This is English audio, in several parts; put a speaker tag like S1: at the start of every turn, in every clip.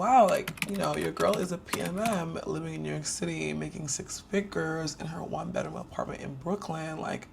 S1: Wow, like, your girl is a PMM living in New York City, making six figures in her one-bedroom apartment in Brooklyn. Like,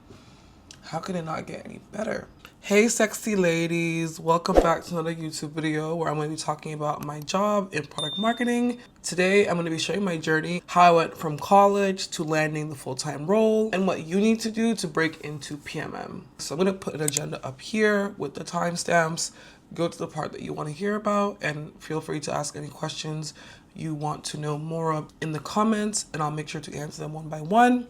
S1: how could it not get any better? Hey, sexy ladies. Welcome back to another YouTube video where I'm going to be talking about my job in product marketing. Today, I'm going to be showing my journey, how I went from college to landing the full-time role, and what you need to do to break into PMM. So I'm going to put an agenda up here with the timestamps. Go to the part that you want to hear about, and feel free to ask any questions you want to know more of in the comments, and I'll make sure to answer them one by one.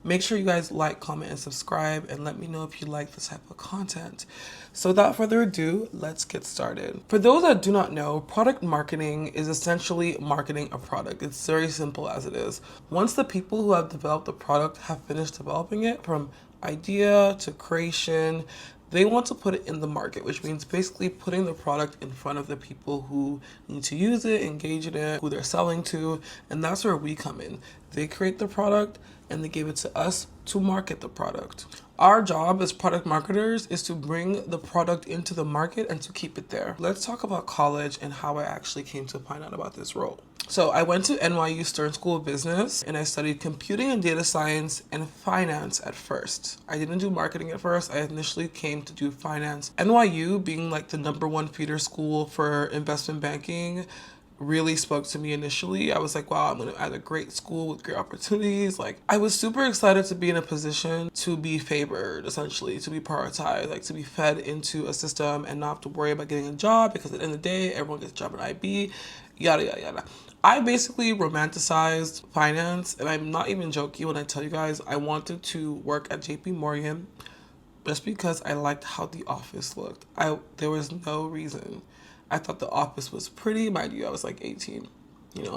S1: Make sure you guys like, comment, and subscribe, and let me know if you like this type of content. So without further ado, let's get started. For those that do not know, product marketing is essentially marketing a product. It's very simple as it is. Once the people who have developed the product have finished developing it, from idea to creation, they want to put it in the market, which means basically putting the product in front of the people who need to use it, engage in it, who they're selling to, and that's where we come in. They create the product and they give it to us to market the product. Our job as product marketers is to bring the product into the market and to keep it there. Let's talk about college and how I actually came to find out about this role. So I went to NYU Stern School of Business and I studied computing and data science and finance at first. I didn't do marketing at first. I initially came to do finance. NYU being like the #1 feeder school for investment banking really spoke to me initially. I was like, wow, I'm going to add a great school with great opportunities. Like, I was super excited to be in a position to be favored, essentially, to be prioritized, like to be fed into a system and not have to worry about getting a job, because at the end of the day, everyone gets a job at IB, yada, yada, yada. I basically romanticized finance, and I'm not even joking when I tell you guys I wanted to work at JP Morgan just because I liked how the office looked. There was no reason. I thought the office was pretty. Mind you, I was like 18,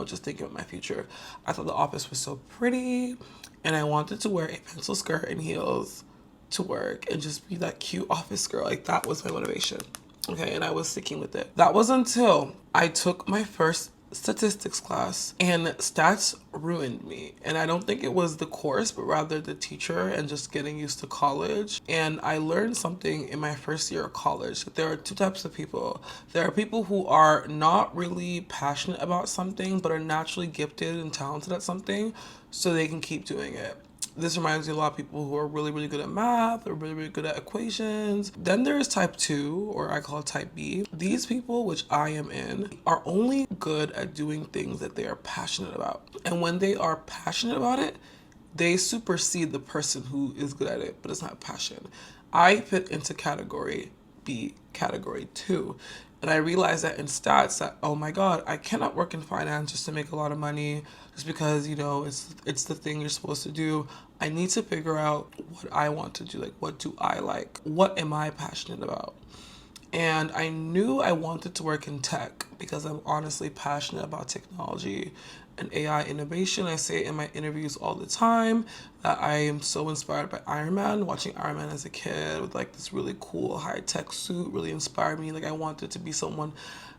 S1: just thinking of my future. I thought the office was so pretty, and I wanted to wear a pencil skirt and heels to work and just be that cute office girl. Like, that was my motivation. Okay, and I was sticking with it. That was until I took my first statistics class, and stats ruined me. And I don't think it was the course, but rather the teacher and just getting used to college. And I learned something in my first year of college, that there are two types of people. There are people who are not really passionate about something but are naturally gifted and talented at something, so they can keep doing it. This reminds me of a lot of people who are really, really good at math or really, really good at equations. Then there's type 2, or I call it type B. These people, which I am in, are only good at doing things that they are passionate about. And when they are passionate about it, they supersede the person who is good at it, but it's not passion. I fit into category B, category 2. And I realized that in stats that, oh my God, I cannot work in finance just to make a lot of money, just because, it's the thing you're supposed to do. I need to figure out what I want to do. Like, what do I like? What am I passionate about? And I knew I wanted to work in tech because I'm honestly passionate about technology and AI innovation. I say it in my interviews all the time that I am so inspired by Iron Man. Watching Iron Man as a kid with like this really cool high-tech suit really inspired me. Like, I wanted to be someone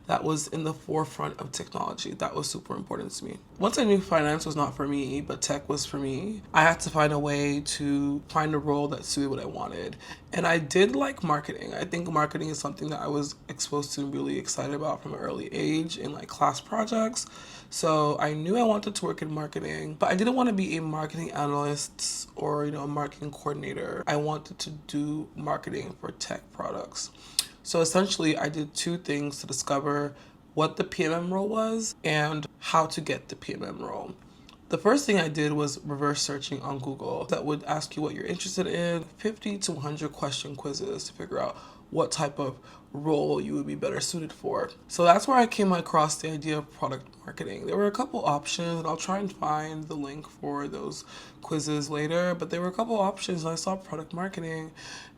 S1: that was in the forefront of technology. That was super important to me. Once I knew finance was not for me, but tech was for me, I had to find a way to find a role that suited what I wanted. And I did like marketing. I think marketing is something that I was exposed to and really excited about from an early age in like class projects. So I knew I wanted to work in marketing, but I didn't want to be a marketing analyst or, a marketing coordinator. I wanted to do marketing for tech products. So essentially, I did two things to discover what the PMM role was and how to get the PMM role. The first thing I did was reverse searching on Google that would ask you what you're interested in, 50 to 100 question quizzes to figure out what type of role you would be better suited for. So that's where I came across the idea of product marketing. There were a couple options, and I'll try and find the link for those quizzes later, but there were a couple options, and I saw product marketing,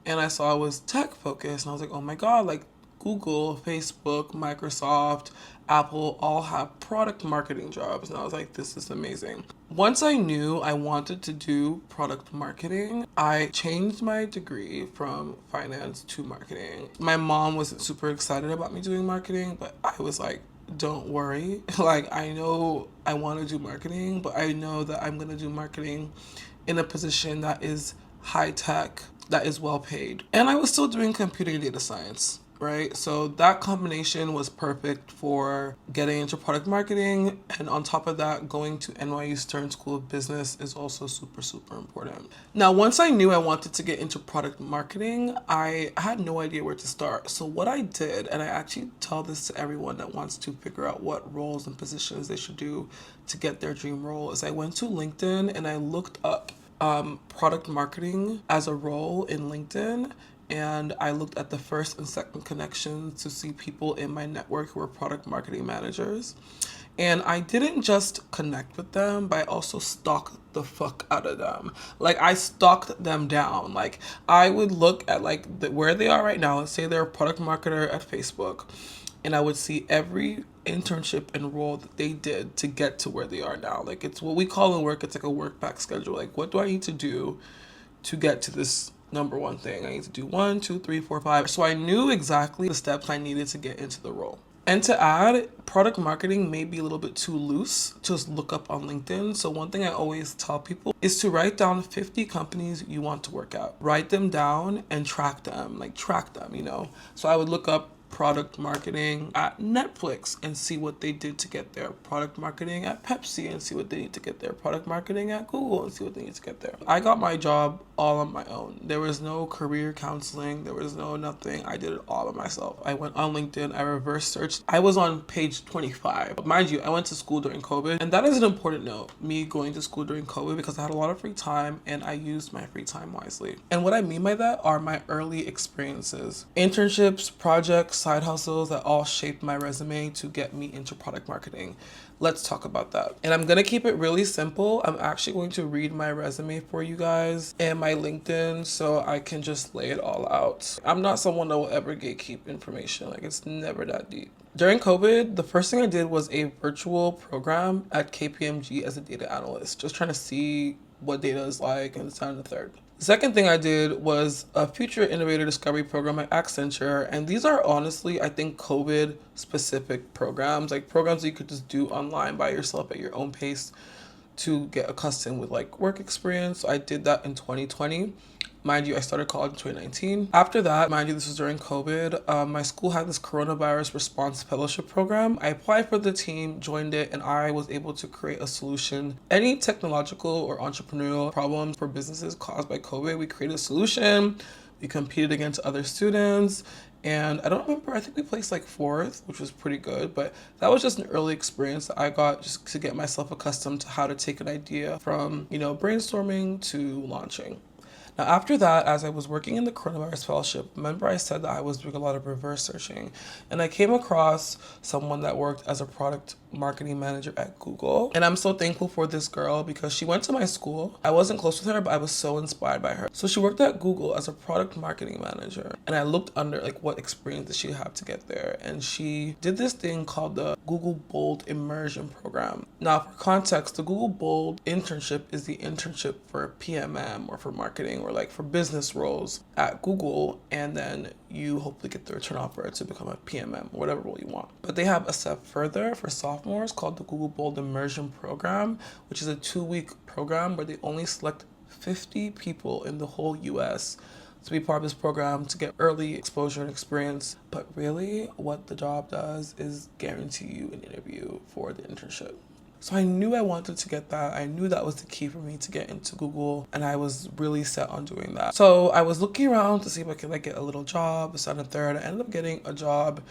S1: and I saw it was tech focused, and I was like, oh my God, like Google, Facebook, Microsoft, Apple all have product marketing jobs. And I was like, this is amazing. Once I knew I wanted to do product marketing, I changed my degree from finance to marketing. My mom wasn't super excited about me doing marketing, but I was like, don't worry. Like, I know I want to do marketing, but I know that I'm going to do marketing in a position that is high tech, that is well paid. And I was still doing computing and data science. right? So that combination was perfect for getting into product marketing. And on top of that, going to NYU Stern School of Business is also super, super important. Now, once I knew I wanted to get into product marketing, I had no idea where to start. So what I did, and I actually tell this to everyone that wants to figure out what roles and positions they should do to get their dream role, is I went to LinkedIn and I looked up product marketing as a role in LinkedIn. And I looked at the first and second connections to see people in my network who were product marketing managers. And I didn't just connect with them, but I also stalked the fuck out of them. Like, I stalked them down. Like, I would look at where they are right now. Let's say they're a product marketer at Facebook, and I would see every internship and role that they did to get to where they are now. Like, it's what we call in work, it's like a work back schedule. Like, what do I need to do to get to this number one thing? I need to do 1, 2, 3, 4, 5. So I knew exactly the steps I needed to get into the role. And to add, product marketing may be a little bit too loose to just look up on LinkedIn. So one thing I always tell people is to write down 50 companies you want to work at. Write them down and track them, you know. So I would look up product marketing at Netflix and see what they did to get there. Product marketing at Pepsi and see what they need to get there. Product marketing at Google and see what they need to get there. I got my job all on my own. There was no career counseling. There was no nothing. I did it all by myself. I went on LinkedIn. I reverse searched. I was on page 25. But mind you, I went to school during COVID. And that is an important note, me going to school during COVID, because I had a lot of free time and I used my free time wisely. And what I mean by that are my early experiences. Internships, projects, side hustles that all shaped my resume to get me into product marketing. Let's talk about that. And I'm gonna keep it really simple. I'm actually going to read my resume for you guys and my LinkedIn so I can just lay it all out. I'm not someone that will ever gatekeep information. Like, it's never that deep. During COVID, the first thing I did was a virtual program at KPMG as a data analyst, just trying to see what data is like and this and the third. The second thing I did was a future innovator discovery program at Accenture. And these are honestly, I think, COVID specific programs, like programs that you could just do online by yourself at your own pace to get accustomed with like work experience. So I did that in 2020. Mind you, I started college in 2019. After that, mind you, this was during COVID, my school had this coronavirus response fellowship program. I applied for the team, joined it, and I was able to create a solution. Any technological or entrepreneurial problems for businesses caused by COVID, we created a solution. We competed against other students. And I don't remember, I think we placed like 4th, which was pretty good, but that was just an early experience that I got just to get myself accustomed to how to take an idea from, brainstorming to launching. Now, after that, as I was working in the coronavirus fellowship, remember I said that I was doing a lot of reverse searching, and I came across someone that worked as a product marketing manager at Google. And I'm so thankful for this girl because she went to my school. I wasn't close with her, but I was so inspired by her. So she worked at Google as a product marketing manager. And I looked under like what experience did she have to get there. And she did this thing called the Google Bold Immersion Program. Now, for context, the Google Bold internship is the internship for PMM or for marketing or like for business roles at Google. And then you hopefully get the return offer to become a PMM or whatever role you want. But they have a step further for sophomores called the Google Bold Immersion Program, which is a 2-week program where they only select 50 people in the whole US to be part of this program to get early exposure and experience. But really, what the job does is guarantee you an interview for the internship. So I knew I wanted to get that. I knew that was the key for me to get into Google, and I was really set on doing that. So I was looking around to see if I could get a little job, this and a third. I ended up getting a job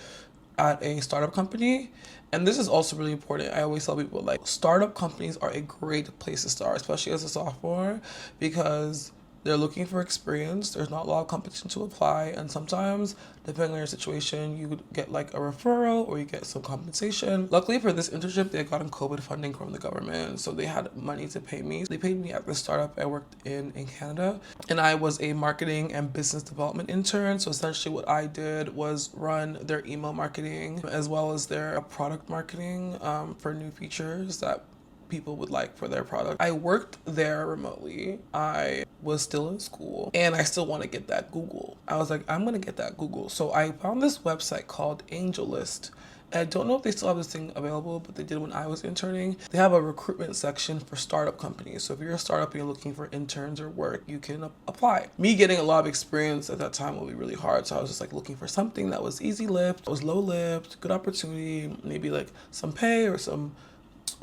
S1: at a startup company. And this is also really important. I always tell people startup companies are a great place to start, especially as a sophomore, because they're looking for experience. There's not a lot of competition to apply. And sometimes, depending on your situation, you get a referral or you get some compensation. Luckily for this internship, they had gotten COVID funding from the government. So they had money to pay me. They paid me at the startup I worked in Canada. And I was a marketing and business development intern. So essentially what I did was run their email marketing as well as their product marketing for new features that people would like for their product. I worked there remotely. I was still in school and I still want to get that Google. I was like, I'm going to get that Google. So I found this website called AngelList. I don't know if they still have this thing available, but they did when I was interning. They have a recruitment section for startup companies. So if you're a startup and you're looking for interns or work, you can apply. Me getting a lot of experience at that time would be really hard. So I was just like looking for something that was easy lift, that was low lift, good opportunity, maybe like some pay or some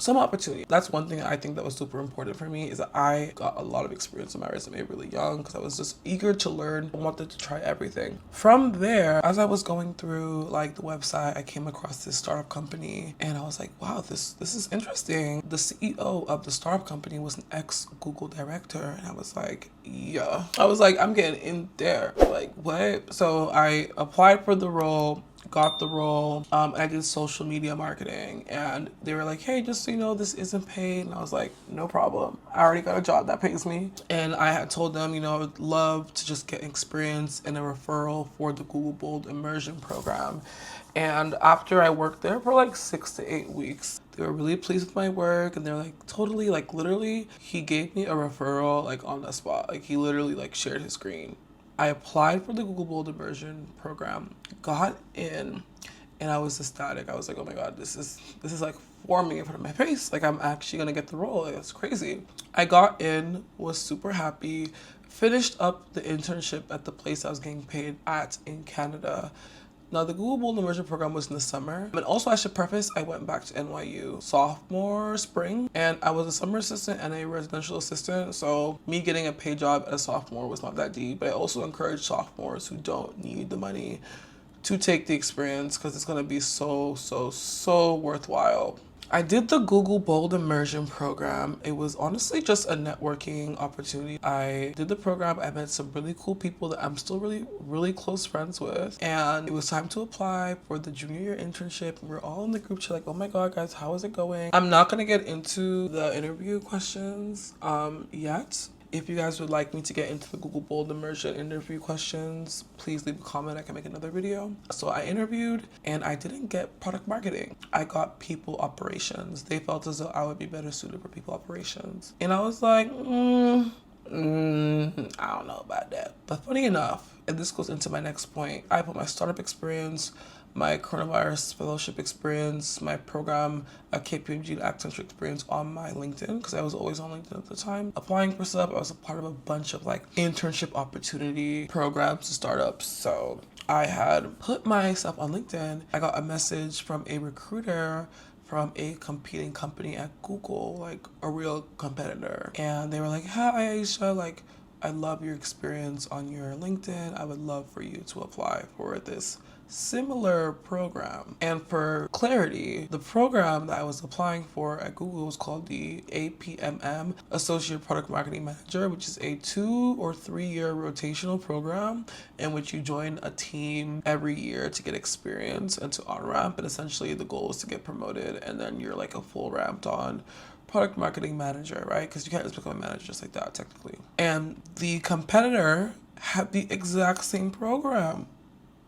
S1: opportunity. That's one thing I think that was super important for me, is that I got a lot of experience on my resume really young because I was just eager to learn. I wanted to try everything. From there, as I was going through like the website, I came across this startup company and I was like, wow, this is interesting. The CEO of the startup company was an ex-Google director, and I was like, yeah. I was like, I'm getting in there. Like, what? So I applied for the role, got the role. I did social media marketing, and they were like, hey, just so you know, this isn't paid. And I was like, no problem. I already got a job that pays me. And I had told them, I would love to just get experience and a referral for the Google Bold Immersion program. And after I worked there for like 6 to 8 weeks, they were really pleased with my work, and they're like, totally, like literally, he gave me a referral like on the spot. Like he literally like shared his screen. I applied for the Google Bold Immersion program, got in, and I was ecstatic. I was like, oh my God, this is like forming in front of my face. Like I'm actually gonna get the role. Like, that's crazy. I got in, was super happy, finished up the internship at the place I was getting paid at in Canada. Now, the Google Bold Immersion program was in the summer. And also, I should preface, I went back to NYU sophomore spring, and I was a summer assistant and a residential assistant. So me getting a paid job as a sophomore was not that deep. But I also encourage sophomores who don't need the money to take the experience, because it's going to be so worthwhile. I did the Google Bold Immersion program. It was honestly just a networking opportunity. I did the program. I met some really cool people that I'm still really close friends with. And it was time to apply for the junior year internship. We're all in the group chat like, oh my God, guys, how is it going? I'm not going to get into the interview questions yet. If you guys would like me to get into the Google Bold Immersion interview questions, please leave a comment. I can make another video. So I interviewed, and I didn't get product marketing. I got people operations. They felt as though I would be better suited for people operations. And I was like, I don't know about that. But funny enough, and this goes into my next point, I put my startup experience, my coronavirus fellowship experience, my program at KPMG Accenture experience on my LinkedIn, because I was always on LinkedIn at the time. Applying for stuff, I was a part of a bunch of like internship opportunity programs and startups. So I had put myself on LinkedIn. I got a message from a recruiter from a competing company at Google, like a real competitor. And they were like, hi Aisha, like I love your experience on your LinkedIn. I would love for you to apply for this similar program. And for clarity, the program that I was applying for at Google was called the APMM, Associate Product Marketing Manager, which is a 2 or 3 year rotational program in which you join a team every year to get experience and to on-ramp. And essentially the goal is to get promoted, and then you're like a full ramped on product marketing manager, right? Because you can't just become a manager just like that, technically. And the competitor had the exact same program.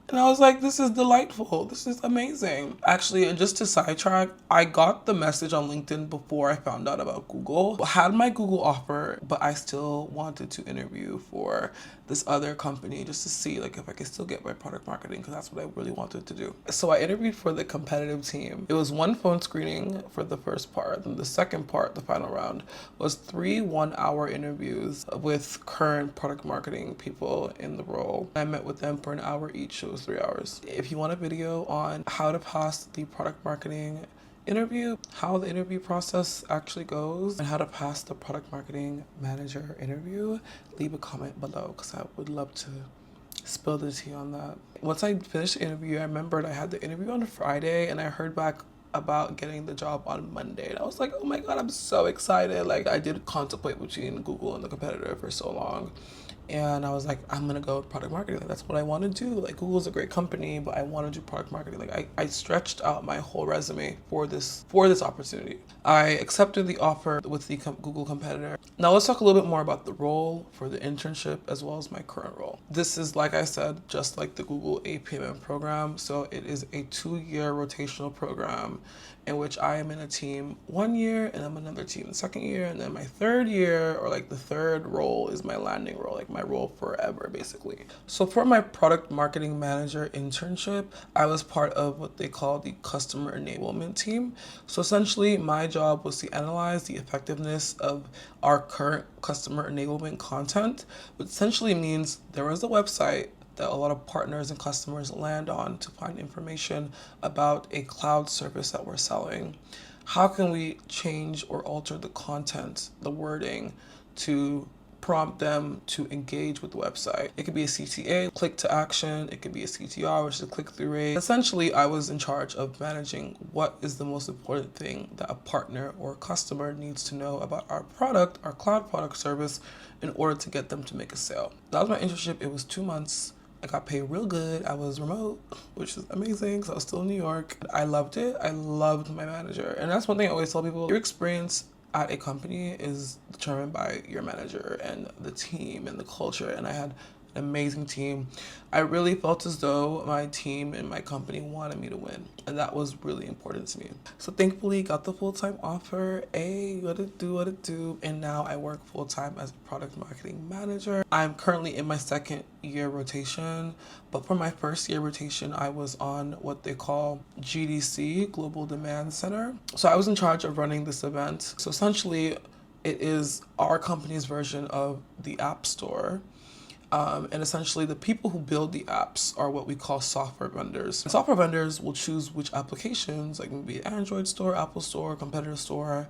S1: And I was like, this is delightful. This is amazing. Actually, and just to sidetrack, I got the message on LinkedIn before I found out about Google. I had my Google offer, but I still wanted to interview for this other company just to see like if I could still get my product marketing, because that's what I really wanted to do. So I interviewed for the competitive team. It was 1 phone screening for the first part. And the second part, the final round, was 3 1-hour interviews with current product marketing people in the role. I met with them for an hour each. It was 3 hours. If you want a video on how to pass the product marketing interview, how the interview process actually goes, and how to pass the product marketing manager interview, leave a comment below, because I would love to spill the tea on that. Once I finished the interview, I remembered I had the interview on a Friday, and I heard back about getting the job on Monday. And I was like, oh my God, I'm so excited. Like I did contemplate between Google and the competitor for so long. And I was like, I'm gonna go with product marketing. Like, that's what I want to do. Like Google's a great company, but I want to do product marketing. Like I stretched out my whole resume for this opportunity. I accepted the offer with the Google competitor. Now let's talk a little bit more about the role for the internship as well as my current role. This is, like I said, just like the Google APMM program. So it is a 2-year rotational program in which I am in a team 1 year and I'm another team the second year, and then my third year, or like the third role, is my landing role, like my role forever basically. So for my product marketing manager internship, I was part of what they call the customer enablement team. So essentially my job was to analyze the effectiveness of our current customer enablement content, which essentially means there was a website that a lot of partners and customers land on to find information about a cloud service that we're selling. How can we change or alter the content, the wording, to prompt them to engage with the website? It could be a CTA, click to action. It could be a CTR, which is a click-through rate. Essentially, I was in charge of managing what is the most important thing that a partner or customer needs to know about our product, our cloud product service, in order to get them to make a sale. That was my internship. It was 2 months. I got paid real good. I was remote, which is amazing because I was still in New York. I loved it. I loved my manager. And that's one thing I always tell people. Your experience at a company is determined by your manager and the team and the culture. And I had an amazing team. I really felt as though my team and my company wanted me to win. And that was really important to me. So thankfully got the full-time offer. What it do. And now I work full-time as a product marketing manager. I'm currently in my second year rotation, but for my first year rotation, I was on what they call GDC, Global Demand Center. So I was in charge of running this event. So essentially it is our company's version of the App Store. And essentially the people who build the apps are what we call software vendors. And software vendors will choose which applications, like maybe Android store, Apple store, competitor store,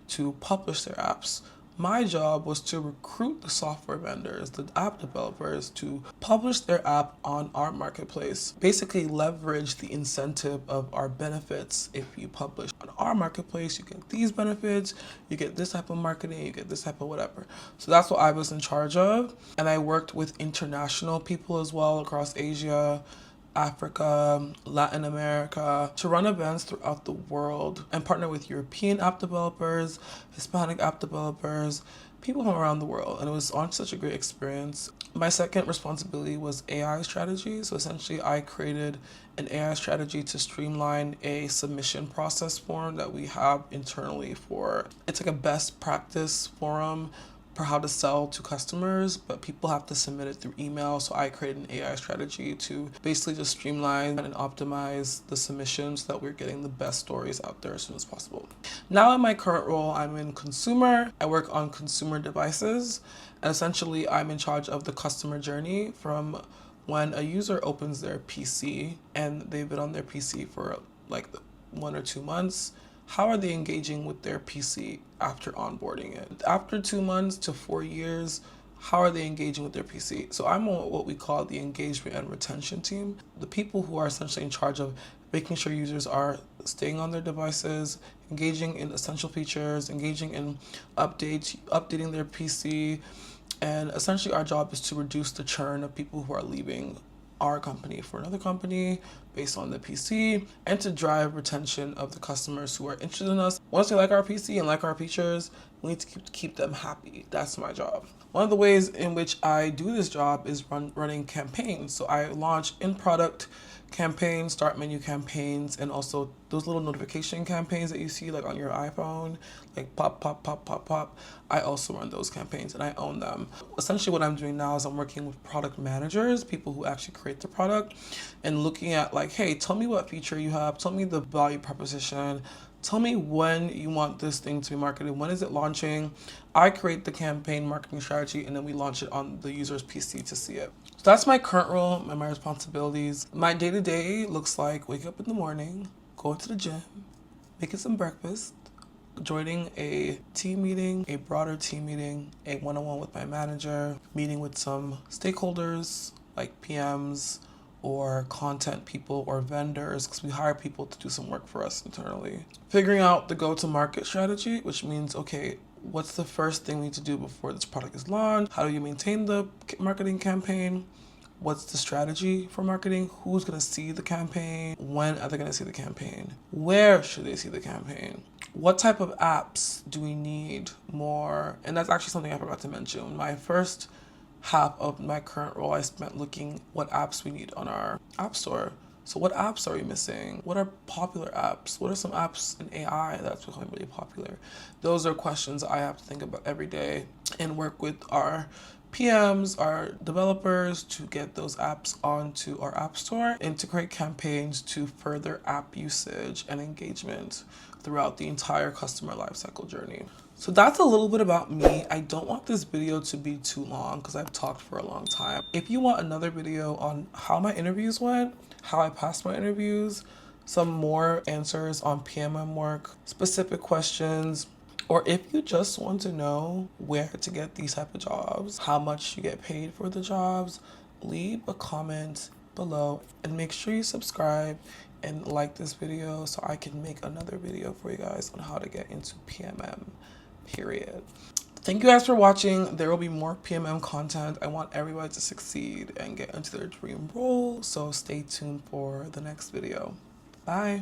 S1: to publish their apps. My job was to recruit the software vendors, the app developers, to publish their app on our marketplace. Basically leverage the incentive of our benefits. If you publish on our marketplace, you get these benefits, you get this type of marketing, you get this type of whatever. So that's what I was in charge of. And I worked with international people as well across Asia, Africa, Latin America, to run events throughout the world and partner with European app developers, Hispanic app developers, people from around the world. And it was on such a great experience. My second responsibility was AI strategy. So essentially I created an AI strategy to streamline a submission process form that we have internally for, it's like a best practice forum for how to sell to customers, but people have to submit it through email. So I created an AI strategy to basically just streamline and optimize the submissions so that we're getting the best stories out there as soon as possible. Now in my current role, I'm in consumer. I work on consumer devices, and essentially I'm in charge of the customer journey from when a user opens their PC and they've been on their PC for like 1 or 2 months. How are they engaging with their PC after onboarding it? After 2 months to 4 years, how are they engaging with their PC? So I'm on what we call the engagement and retention team. The people who are essentially in charge of making sure users are staying on their devices, engaging in essential features, engaging in updating their PC. And essentially our job is to reduce the churn of people who are leaving our company for another company based on the PC, and to drive retention of the customers who are interested in us. Once they like our PC and like our features, we need to keep them happy. That's my job. One of the ways in which I do this job is running campaigns. So I launch in-product campaigns, start menu campaigns, and also those little notification campaigns that you see like on your iPhone, like pop, pop, pop, pop, pop. I also run those campaigns and I own them. Essentially what I'm doing now is I'm working with product managers, people who actually create the product, and looking at like, hey, tell me what feature you have, tell me the value proposition, tell me when you want this thing to be marketed, when is it launching? I create the campaign marketing strategy and then we launch it on the user's PC to see it. So that's my current role and my responsibilities. My day-to-day looks like wake up in the morning, go to the gym, making some breakfast, joining a team meeting, a broader team meeting, a one-on-one with my manager, meeting with some stakeholders like PMs or content people or vendors, because we hire people to do some work for us internally. Figuring out the go-to-market strategy, which means, okay, what's the first thing we need to do before this product is launched? How do you maintain the marketing campaign? What's the strategy for marketing? Who's gonna see the campaign? When are they gonna see the campaign? Where should they see the campaign? What type of apps do we need more? And that's actually something I forgot to mention. My first half of my current role, I spent looking what apps we need on our app store. So what apps are we missing? What are popular apps? What are some apps in AI that's becoming really popular? Those are questions I have to think about every day and work with our PMs, our developers to get those apps onto our app store and to create campaigns to further app usage and engagement throughout the entire customer lifecycle journey. So that's a little bit about me. I don't want this video to be too long because I've talked for a long time. If you want another video on how my interviews went, how I passed my interviews, some more answers on PMM work, specific questions, or if you just want to know where to get these type of jobs, how much you get paid for the jobs, leave a comment below and make sure you subscribe and like this video so I can make another video for you guys on how to get into PMM, period. Thank you guys for watching. There will be more PMM content. I want everybody to succeed and get into their dream role, so stay tuned for the next video. Bye.